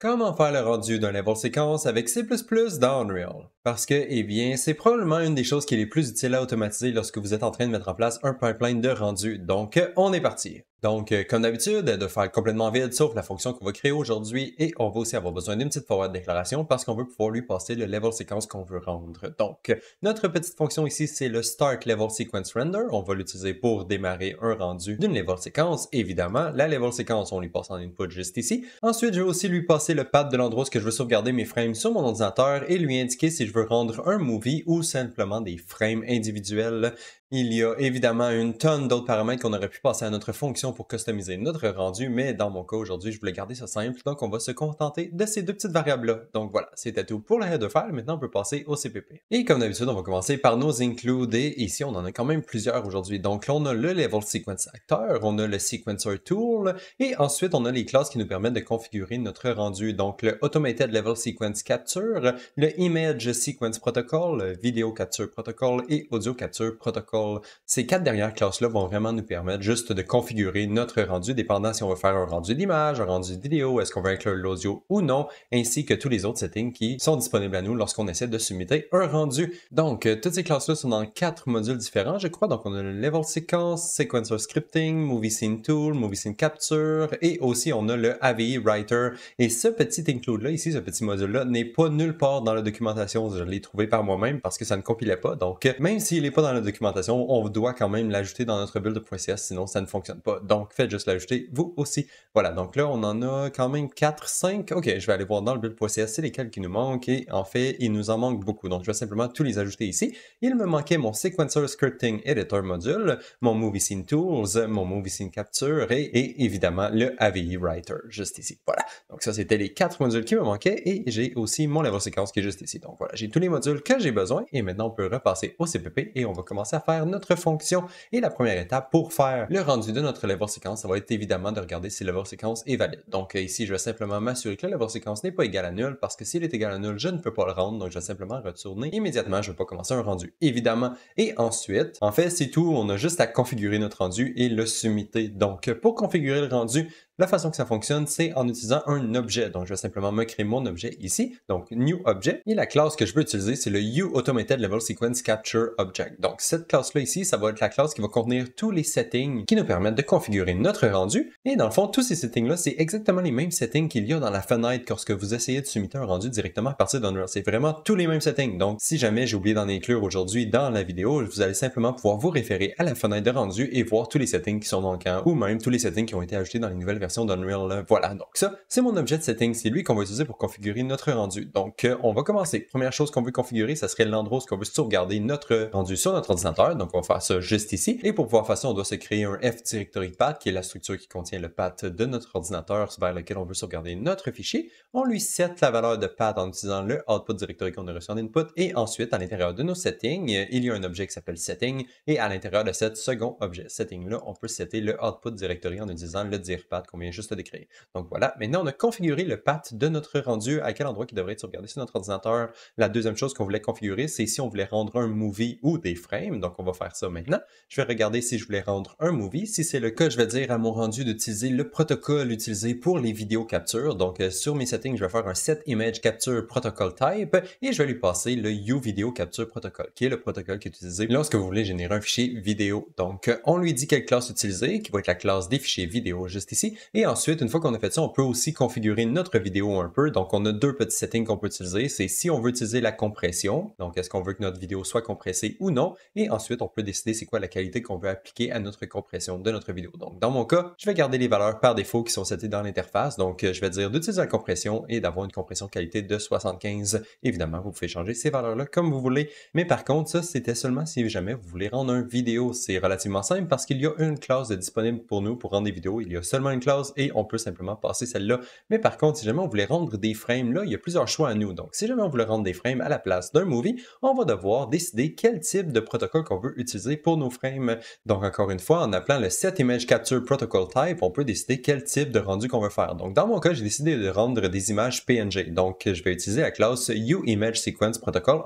Comment faire le rendu d'un level séquence avec C++ dans Unreal? Parce que, eh bien, c'est probablement une des choses qui est les plus utiles à automatiser lorsque vous êtes en train de mettre en place un pipeline de rendu. Donc, on est parti. Donc, comme d'habitude, de faire complètement vide, sauf la fonction qu'on va créer aujourd'hui, et on va aussi avoir besoin d'une petite forward déclaration parce qu'on veut pouvoir lui passer le level séquence qu'on veut rendre. Donc, notre petite fonction ici, c'est le start level sequence render. On va l'utiliser pour démarrer un rendu d'une level séquence. Évidemment, la level séquence, on lui passe en input juste ici. Ensuite, je vais aussi lui passer le path de l'endroit où je veux sauvegarder mes frames sur mon ordinateur et lui indiquer si je veux rendre un movie ou simplement des frames individuels. Il y a évidemment une tonne d'autres paramètres qu'on aurait pu passer à notre fonction pour customiser notre rendu, mais dans mon cas aujourd'hui, je voulais garder ça simple, donc on va se contenter de ces deux petites variables-là. Donc voilà, c'était tout pour le header file. Maintenant, on peut passer au CPP. Et comme d'habitude, on va commencer par nos include. Et ici, on en a quand même plusieurs aujourd'hui. Donc là, on a le level sequence actor, on a le sequencer tool, et ensuite, on a les classes qui nous permettent de configurer notre rendu. Donc le automated level sequence capture, le image sequence protocol, le video capture protocol et audio capture protocol. Ces quatre dernières classes-là vont vraiment nous permettre juste de configurer notre rendu, dépendant si on veut faire un rendu d'image, un rendu de vidéo, est-ce qu'on veut inclure l'audio ou non, ainsi que tous les autres settings qui sont disponibles à nous lorsqu'on essaie de submitter un rendu. Donc, toutes ces classes-là sont dans 4 modules différents, je crois. Donc, on a le level sequence, sequencer scripting, movie scene tool, movie scene capture, et aussi on a le AVI writer. Et ce petit include-là ici, ce petit module-là, n'est pas nulle part dans la documentation. Je l'ai trouvé par moi-même parce que ça ne compilait pas. Donc, même s'il n'est pas dans la documentation, on doit quand même l'ajouter dans notre build.cs, sinon ça ne fonctionne pas. Donc, faites juste l'ajouter vous aussi. Voilà, donc là, on en a quand même 4, 5. Ok, je vais aller voir dans le build.cs, c'est lesquels qui nous manquent. Et en fait, il nous en manque beaucoup. Donc, je vais simplement tous les ajouter ici. Il me manquait mon Sequencer Scripting Editor module, mon Movie Scene Tools, mon Movie Scene Capture et évidemment le AVI Writer, juste ici. Voilà. Donc, ça, c'était les 4 modules qui me manquaient. Et j'ai aussi mon level séquence qui est juste ici. Donc, voilà, j'ai tous les modules que j'ai besoin. Et maintenant, on peut repasser au CPP et on va commencer à faire notre fonction. Et la première étape pour faire le rendu de notre level séquence, ça va être évidemment de regarder si le level séquence est valide. Donc ici, je vais simplement m'assurer que le level séquence n'est pas égal à nul parce que s'il est égal à nul, je ne peux pas le rendre. Donc je vais simplement retourner immédiatement. Je ne vais pas commencer un rendu, évidemment. Et ensuite, en fait, c'est tout. On a juste à configurer notre rendu et le submitter. Donc pour configurer le rendu, la façon que ça fonctionne, c'est en utilisant un objet. Donc, je vais simplement me créer mon objet ici. Donc, New Object. Et la classe que je veux utiliser, c'est le UAutomated Level Sequence Capture Object. Donc, cette classe-là ici, ça va être la classe qui va contenir tous les settings qui nous permettent de configurer notre rendu. Et dans le fond, tous ces settings-là, c'est exactement les mêmes settings qu'il y a dans la fenêtre lorsque vous essayez de submiter un rendu directement à partir d'Unreal. C'est vraiment tous les mêmes settings. Donc, si jamais j'ai oublié d'en inclure aujourd'hui dans la vidéo, vous allez simplement pouvoir vous référer à la fenêtre de rendu et voir tous les settings qui sont manquants ou même tous les settings qui ont été ajoutés dans les nouvelles version d'Unreal. Voilà, donc ça, c'est mon objet de setting. C'est lui qu'on va utiliser pour configurer notre rendu. Donc, on va commencer. Première chose qu'on veut configurer, ça serait l'endroit où on veut sauvegarder notre rendu sur notre ordinateur. Donc, on va faire ça juste ici. Et pour pouvoir faire ça, on doit se créer un F directory path, qui est la structure qui contient le path de notre ordinateur vers lequel on veut sauvegarder notre fichier. On lui set la valeur de path en utilisant le output directory qu'on a reçu en input. Et ensuite, à l'intérieur de nos settings, il y a un objet qui s'appelle setting. Et à l'intérieur de cette second objet setting-là, on peut setter le output directory en utilisant le dirpath qu'on vient juste de créer. Donc voilà, maintenant on a configuré le path de notre rendu, à quel endroit il devrait être sauvegardé sur notre ordinateur. La deuxième chose qu'on voulait configurer, c'est si on voulait rendre un movie ou des frames. Donc on va faire ça maintenant. Je vais regarder si je voulais rendre un movie. Si c'est le cas, je vais dire à mon rendu d'utiliser le protocole utilisé pour les vidéos capture. Donc sur mes settings, je vais faire un set image capture protocol type et je vais lui passer le uVideo capture protocol, qui est le protocole qui est utilisé lorsque vous voulez générer un fichier vidéo. Donc on lui dit quelle classe utiliser, qui va être la classe des fichiers vidéo juste ici. Et ensuite, une fois qu'on a fait ça, on peut aussi configurer notre vidéo un peu. Donc, on a deux petits settings qu'on peut utiliser. C'est si on veut utiliser la compression. Donc, est-ce qu'on veut que notre vidéo soit compressée ou non? Et ensuite, on peut décider c'est quoi la qualité qu'on veut appliquer à notre compression de notre vidéo. Donc, dans mon cas, je vais garder les valeurs par défaut qui sont settées dans l'interface. Donc, je vais dire d'utiliser la compression et d'avoir une compression qualité de 75. Évidemment, vous pouvez changer ces valeurs-là comme vous voulez. Mais par contre, ça, c'était seulement si jamais vous voulez rendre une vidéo. C'est relativement simple parce qu'il y a une classe disponible pour nous pour rendre des vidéos. Il y a seulement une classe et on peut simplement passer celle-là. Mais par contre, si jamais on voulait rendre des frames, là, il y a plusieurs choix à nous. Donc, si jamais on voulait rendre des frames à la place d'un movie, on va devoir décider quel type de protocole qu'on veut utiliser pour nos frames. Donc, encore une fois, en appelant le Set Image Capture Protocol Type, on peut décider quel type de rendu qu'on veut faire. Donc, dans mon cas, j'ai décidé de rendre des images PNG. Donc, je vais utiliser la classe UImageSequence Protocol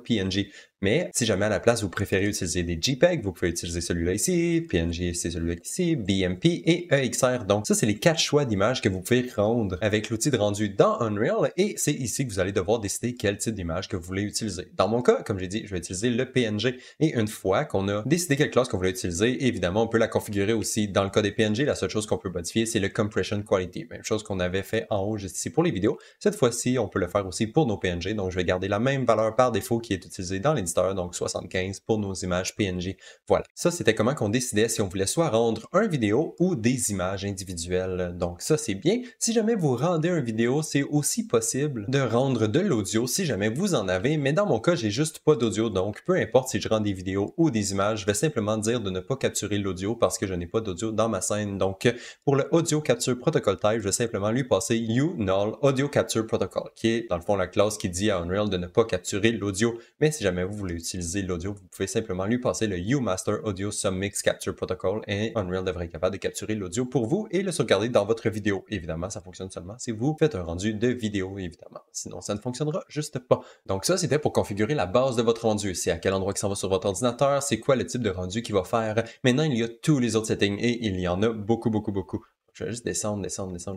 _PNG. Mais si jamais à la place vous préférez utiliser des JPEG, vous pouvez utiliser celui-là ici, PNG c'est celui-là ici, BMP et EXR. Donc ça c'est les 4 choix d'images que vous pouvez rendre avec l'outil de rendu dans Unreal et c'est ici que vous allez devoir décider quel type d'image que vous voulez utiliser. Dans mon cas, comme j'ai dit, je vais utiliser le PNG et une fois qu'on a décidé quelle classe qu'on voulait utiliser, évidemment on peut la configurer aussi dans le cas des PNG. La seule chose qu'on peut modifier c'est le Compression Quality, même chose qu'on avait fait en haut juste ici pour les vidéos. Cette fois-ci, on peut le faire aussi pour nos PNG, donc je vais garder la même valeur par défaut qui est utilisée dans l'éditeur, donc 75 pour nos images PNG. Voilà, ça c'était comment qu'on décidait si on voulait soit rendre un vidéo ou des images individuelles. Donc ça c'est bien. Si jamais vous rendez une vidéo, c'est aussi possible de rendre de l'audio si jamais vous en avez, mais dans mon cas, j'ai juste pas d'audio, donc peu importe si je rends des vidéos ou des images, je vais simplement dire de ne pas capturer l'audio parce que je n'ai pas d'audio dans ma scène. Donc pour le Audio Capture Protocol Type, je vais simplement lui passer UNull Audio Capture Protocol, qui est dans le fond la classe qui dit à Unreal de ne pas capturer l'audio. Mais si jamais vous voulez utiliser l'audio, vous pouvez simplement lui passer le UMaster Audio Submix Capture Protocol et Unreal devrait être capable de capturer l'audio pour vous et le sauvegarder dans votre vidéo. Évidemment, ça fonctionne seulement si vous faites un rendu de vidéo, évidemment. Sinon, ça ne fonctionnera juste pas. Donc ça, c'était pour configurer la base de votre rendu. C'est à quel endroit qui s'en va sur votre ordinateur, c'est quoi le type de rendu qu'il va faire. Maintenant, il y a tous les autres settings et il y en a beaucoup, beaucoup, beaucoup. Je vais juste descendre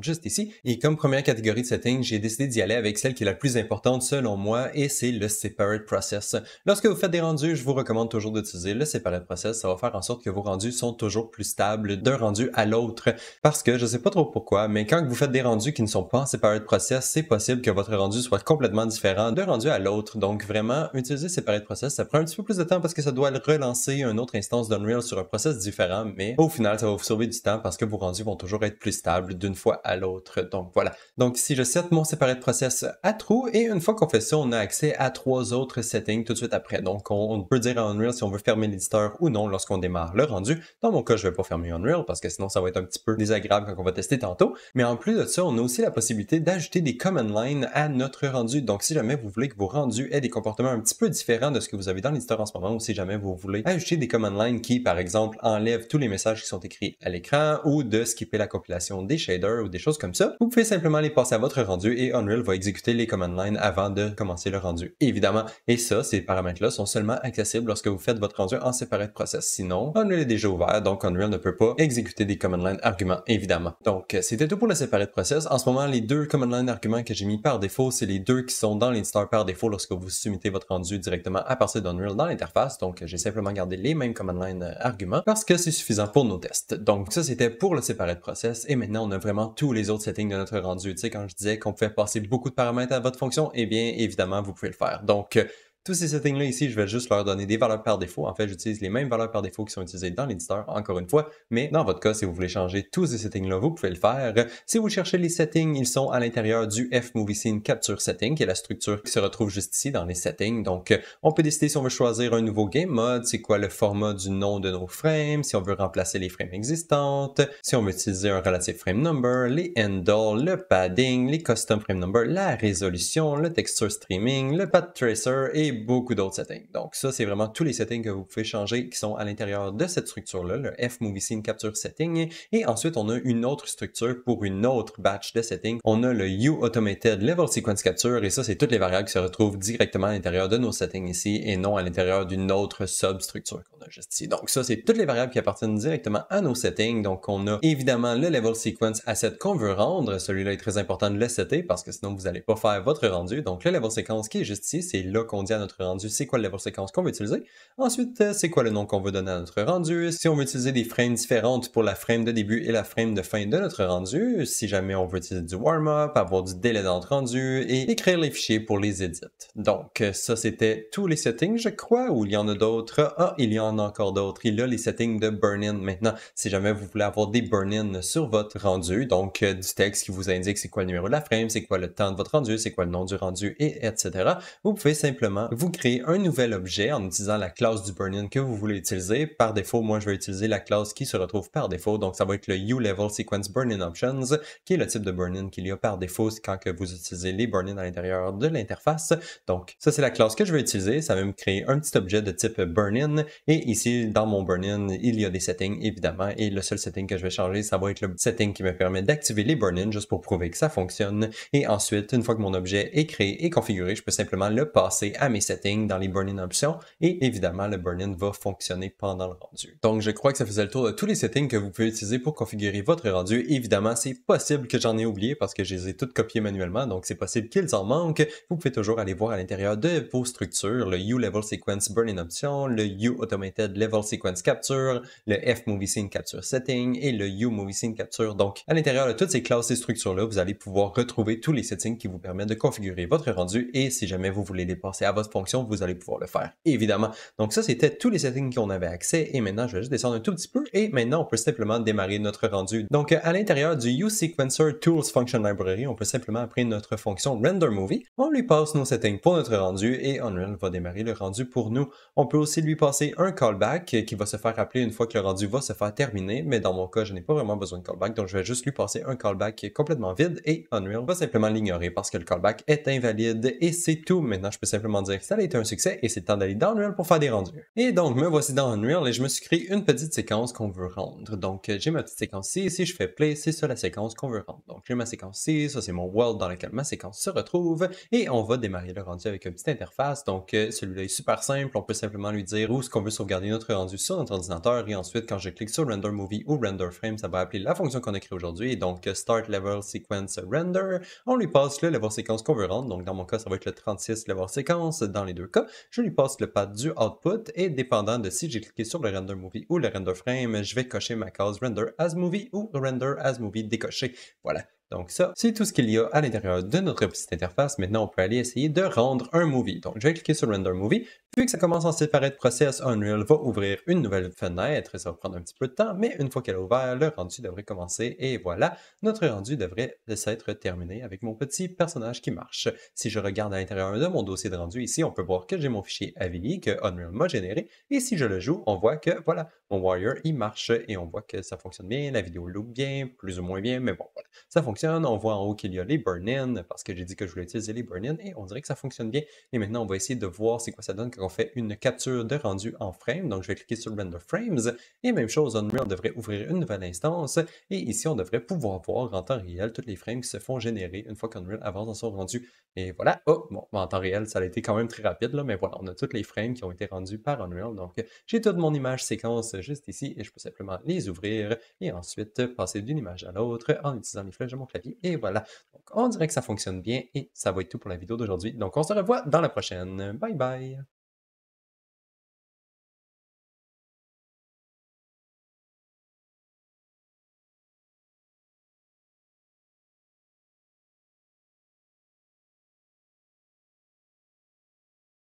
juste ici. Et comme première catégorie de settings, j'ai décidé d'y aller avec celle qui est la plus importante selon moi et c'est le Separate Process. Lorsque vous faites des rendus, je vous recommande toujours d'utiliser le Separate Process. Ça va faire en sorte que vos rendus sont toujours plus stables d'un rendu à l'autre. Parce que je sais pas trop pourquoi, mais quand vous faites des rendus qui ne sont pas en Separate Process, c'est possible que votre rendu soit complètement différent d'un rendu à l'autre. Donc vraiment, utiliser Separate Process, ça prend un petit peu plus de temps parce que ça doit relancer une autre instance d'Unreal sur un process différent, mais au final, ça va vous sauver du temps parce que vos rendus vont toujours être plus stable d'une fois à l'autre. Donc voilà. Donc ici, je set mon Separate Process à true et une fois qu'on fait ça, on a accès à 3 autres settings tout de suite après. Donc on peut dire à Unreal si on veut fermer l'éditeur ou non lorsqu'on démarre le rendu. Dans mon cas, je vais pas fermer Unreal parce que sinon ça va être un petit peu désagréable quand on va tester tantôt. Mais en plus de ça, on a aussi la possibilité d'ajouter des command lines à notre rendu. Donc si jamais vous voulez que vos rendus aient des comportements un petit peu différents de ce que vous avez dans l'éditeur en ce moment ou si jamais vous voulez ajouter des command lines qui, par exemple, enlèvent tous les messages qui sont écrits à l'écran ou de skipper la compilation des shaders ou des choses comme ça, vous pouvez simplement les passer à votre rendu et Unreal va exécuter les command lines avant de commencer le rendu, évidemment. Et ça, ces paramètres-là sont seulement accessibles lorsque vous faites votre rendu en Separate Process. Sinon, Unreal est déjà ouvert, donc Unreal ne peut pas exécuter des command line arguments, évidemment. Donc, c'était tout pour le Separate Process. En ce moment, les deux command line arguments que j'ai mis par défaut, c'est les deux qui sont dans l'éditeur par défaut lorsque vous soumettez votre rendu directement à partir d'Unreal dans l'interface. Donc, j'ai simplement gardé les mêmes command line arguments parce que c'est suffisant pour nos tests. Donc, ça, c'était pour le Separate Process. Et maintenant, on a vraiment tous les autres settings de notre rendu. Tu sais, quand je disais qu'on pouvait passer beaucoup de paramètres à votre fonction, eh bien, évidemment, vous pouvez le faire. Donc, tous ces settings-là ici, je vais juste leur donner des valeurs par défaut. En fait, j'utilise les mêmes valeurs par défaut qui sont utilisées dans l'éditeur, encore une fois. Mais dans votre cas, si vous voulez changer tous ces settings-là, vous pouvez le faire. Si vous cherchez les settings, ils sont à l'intérieur du F-Movie Scene Capture Setting, qui est la structure qui se retrouve juste ici dans les settings. Donc, on peut décider si on veut choisir un nouveau game mode, c'est quoi le format du nom de nos frames, si on veut remplacer les frames existantes, si on veut utiliser un relative frame number, les handles, le padding, les custom frame number, la résolution, le texture streaming, le path tracer et beaucoup d'autres settings. Donc ça, c'est vraiment tous les settings que vous pouvez changer qui sont à l'intérieur de cette structure-là, le F-Movie Scene Capture Setting. Et ensuite, on a une autre structure pour une autre batch de settings. On a le U Automated Level Sequence Capture et ça, c'est toutes les variables qui se retrouvent directement à l'intérieur de nos settings ici et non à l'intérieur d'une autre substructure qu'on a juste ici. Donc ça, c'est toutes les variables qui appartiennent directement à nos settings. Donc on a évidemment le Level Sequence Asset qu'on veut rendre. Celui-là est très important de le setter parce que sinon, vous n'allez pas faire votre rendu. Donc le Level Sequence qui est juste ici, c'est là qu'on dit à notre rendu c'est quoi le level séquence qu'on veut utiliser. Ensuite, c'est quoi le nom qu'on veut donner à notre rendu. Si on veut utiliser des frames différentes pour la frame de début et la frame de fin de notre rendu. Si jamais on veut utiliser du warm-up, avoir du délai d'entre rendu et écrire les fichiers pour les edits. Donc, ça, c'était tous les settings, je crois, ou il y en a d'autres. Ah, il y en a encore d'autres. Il y a les settings de burn-in. Maintenant, si jamais vous voulez avoir des burn-in sur votre rendu, donc du texte qui vous indique c'est quoi le numéro de la frame, c'est quoi le temps de votre rendu, c'est quoi le nom du rendu, et etc. Vous pouvez simplement vous créer un nouvel objet en utilisant la classe du burn-in que vous voulez utiliser. Par défaut, moi, je vais utiliser la classe qui se retrouve par défaut. Donc, ça va être le U-Level Sequence Burn-in Options, qui est le type de burn-in qu'il y a par défaut quand que vous utilisez les burn-in à l'intérieur de l'interface. Donc, ça, c'est la classe que je vais utiliser. Ça va me créer un petit objet de type burn-in. Et ici, dans mon burn-in, il y a des settings, évidemment. Et le seul setting que je vais changer, ça va être le setting qui me permet d'activer les burn-in juste pour prouver que ça fonctionne. Et ensuite, une fois que mon objet est créé et configuré, je peux simplement le passer à mes settings, dans les burn-in options, et évidemment, le burn-in va fonctionner pendant le rendu. Donc, je crois que ça faisait le tour de tous les settings que vous pouvez utiliser pour configurer votre rendu. Évidemment, c'est possible que j'en ai oublié parce que je les ai toutes copiées manuellement, donc c'est possible qu'ils en manquent. Vous pouvez toujours aller voir à l'intérieur de vos structures le U Level Sequence Burn-in Option, le U Automated Level Sequence Capture, le F Movie Scene Capture Setting et le U Movie Scene Capture. Donc, à l'intérieur de toutes ces classes et structures-là, vous allez pouvoir retrouver tous les settings qui vous permettent de configurer votre rendu et si jamais vous voulez les passer à votre fonction, vous allez pouvoir le faire, évidemment. Donc ça, c'était tous les settings qu'on avait accès et maintenant, je vais juste descendre un tout petit peu et maintenant, on peut simplement démarrer notre rendu. Donc, à l'intérieur du USequencer Tools Function Library, on peut simplement appeler notre fonction Render Movie. On lui passe nos settings pour notre rendu et Unreal va démarrer le rendu pour nous. On peut aussi lui passer un callback qui va se faire appeler une fois que le rendu va se faire terminer, mais dans mon cas, je n'ai pas vraiment besoin de callback, donc je vais juste lui passer un callback qui est complètement vide et Unreal va simplement l'ignorer parce que le callback est invalide et c'est tout. Maintenant, je peux simplement dire que ça a été un succès et c'est le temps d'aller dans Unreal pour faire des rendus. Et donc, me voici dans Unreal et je me suis créé une petite séquence qu'on veut rendre. Donc, j'ai ma petite séquence ci, si je fais play, c'est ça la séquence qu'on veut rendre. Donc, j'ai ma séquence ci, ça c'est mon world dans lequel ma séquence se retrouve et on va démarrer le rendu avec une petite interface. Donc, celui-là est super simple, on peut simplement lui dire où est-ce qu'on veut sauvegarder notre rendu sur notre ordinateur et ensuite, quand je clique sur Render Movie ou Render Frame, ça va appeler la fonction qu'on a créée aujourd'hui et donc Start Level Sequence Render. On lui passe le level séquence qu'on veut rendre, donc dans mon cas, ça va être le 36 level séquence dans les deux cas. Je lui passe le path du output et dépendant de si j'ai cliqué sur le Render Movie ou le Render Frame, je vais cocher ma case Render as Movie ou Render as Movie décoché. Voilà. Donc ça, c'est tout ce qu'il y a à l'intérieur de notre petite interface. Maintenant, on peut aller essayer de rendre un movie. Donc, je vais cliquer sur Render Movie. Puis que ça commence à séparer process, Unreal va ouvrir une nouvelle fenêtre. Ça va prendre un petit peu de temps, mais une fois qu'elle est ouverte, le rendu devrait commencer. Et voilà, notre rendu devrait s'être terminé avec mon petit personnage qui marche. Si je regarde à l'intérieur de mon dossier de rendu ici, on peut voir que j'ai mon fichier Avili que Unreal m'a généré. Et si je le joue, on voit que voilà, mon warrior, il marche et on voit que ça fonctionne bien. La vidéo look bien, plus ou moins bien, mais bon, voilà. Ça fonctionne, on voit en haut qu'il y a les burn-in, parce que j'ai dit que je voulais utiliser les burn-in, et on dirait que ça fonctionne bien. Et maintenant, on va essayer de voir c'est quoi ça donne quand on fait une capture de rendu en frame. Donc, je vais cliquer sur Render Frames, et même chose, Unreal devrait ouvrir une nouvelle instance, et ici, on devrait pouvoir voir en temps réel tous les frames qui se font générer une fois qu'Unreal avance dans son rendu. Et voilà, oh, bon, en temps réel, ça a été quand même très rapide, là, mais voilà, on a tous les frames qui ont été rendus par Unreal. Donc, j'ai toute mon image séquence juste ici, et je peux simplement les ouvrir, et ensuite passer d'une image à l'autre en utilisant les flèches de mon clavier. Et voilà. Donc, on dirait que ça fonctionne bien et ça va être tout pour la vidéo d'aujourd'hui. Donc, on se revoit dans la prochaine. Bye bye!